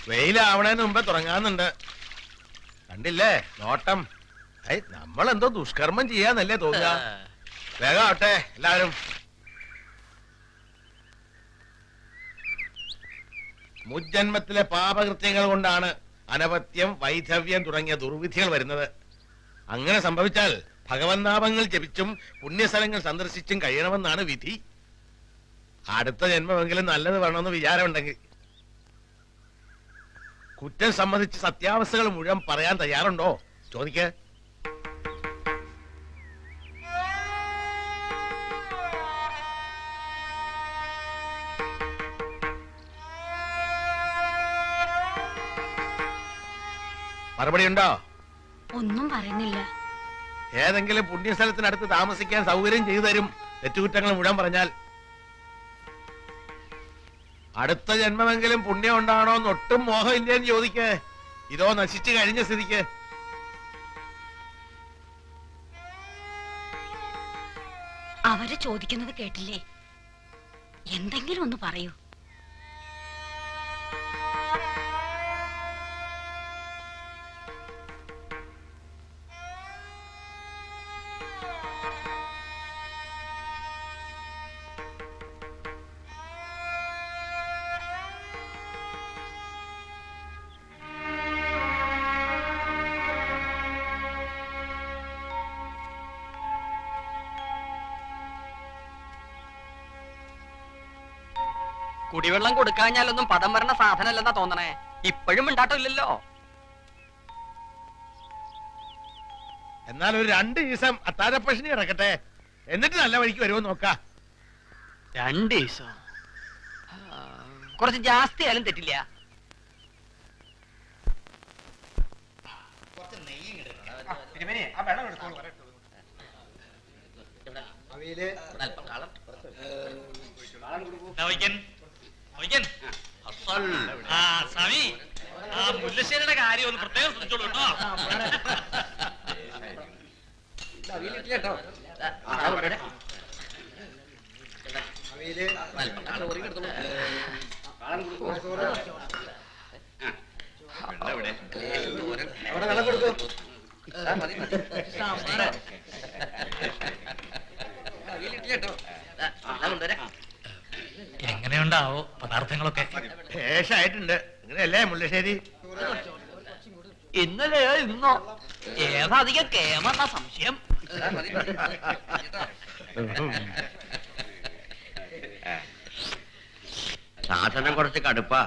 വെയിലാവണേന് മുമ്പേ തുടങ്ങാന്നുണ്ട്. കണ്ടില്ലേ നോട്ടം? നമ്മളെന്തോ ദുഷ്കർമ്മം ചെയ്യാന്നല്ലേ തോന്നുക. വേഗം ആവട്ടെ എല്ലാവരും. മുജ്ജന്മത്തിലെ പാപകൃത്യങ്ങൾ കൊണ്ടാണ് അനപത്യം, വൈധവ്യം തുടങ്ങിയ ദുർവിധികൾ വരുന്നത്. അങ്ങനെ സംഭവിച്ചാൽ ഭഗവന്നാമങ്ങൾ ജപിച്ചും പുണ്യസ്ഥലങ്ങൾ സന്ദർശിച്ചും കഴിയണമെന്നാണ് വിധി. അടുത്ത ജന്മമെങ്കിലും നല്ലത് വേണമെന്ന് വിചാരമുണ്ടെങ്കിൽ കുറ്റം സംബന്ധിച്ച് സത്യാവസ്ഥകൾ മുഴുവൻ പറയാൻ തയ്യാറുണ്ടോ? ചോദിക്ക്. മറുപടി ഉണ്ടോ? ഒന്നും പറയുന്നില്ല. ഏതെങ്കിലും പുണ്യസ്ഥലത്തിനടുത്ത് താമസിക്കാൻ സൗകര്യം ചെയ്തു തരും തെറ്റുകുറ്റങ്ങൾ മുഴുവൻ പറഞ്ഞാൽ. അടുത്ത ജന്മമെങ്കിലും പുണ്യം ഉണ്ടാണോ ഒട്ടും മോഹമില്ലെന്ന് ചോദിക്ക്. ഇതോ നശിച്ചു കഴിഞ്ഞ സ്ഥിതിക്ക്. അവര് ചോദിക്കുന്നത് കേട്ടില്ലേ? എന്തെങ്കിലും ഒന്ന് പറയൂ. കുടിവെള്ളം കൊടുക്കാഞ്ഞാലൊന്നും പദം വരണ സാധനല്ലെന്നാ തോന്നണേ. ഇപ്പോഴും ഉണ്ടാട്ടില്ലല്ലോ. എന്നാൽ ഒരു 2 ദിവസം അത്താഴപ്പക്ഷണി കിടക്കട്ടെ, എന്നിട്ട് നല്ല വഴിക്ക് വരുമോ നോക്കാം. 2 ദിവസം കുറച്ച് ജാസ്തി ആയാലും തെറ്റില്ല. മുല്ലശ്ശേരിയുടെ കാര്യം ഒന്ന് പ്രത്യേകം ശ്രദ്ധിച്ചോളൂ കേട്ടോ. എങ്ങനെയുണ്ടാവോ പദാർത്ഥങ്ങളൊക്കെ? ശേഷായിട്ടുണ്ട്. ഇങ്ങനെയല്ലേ മുല്ലശ്ശേരി? ഇന്നലെയോ ഇന്നോ ഏതധികം കേമെന്ന സംശയം. സാധനം കുറച്ച് കടുപ്പാ.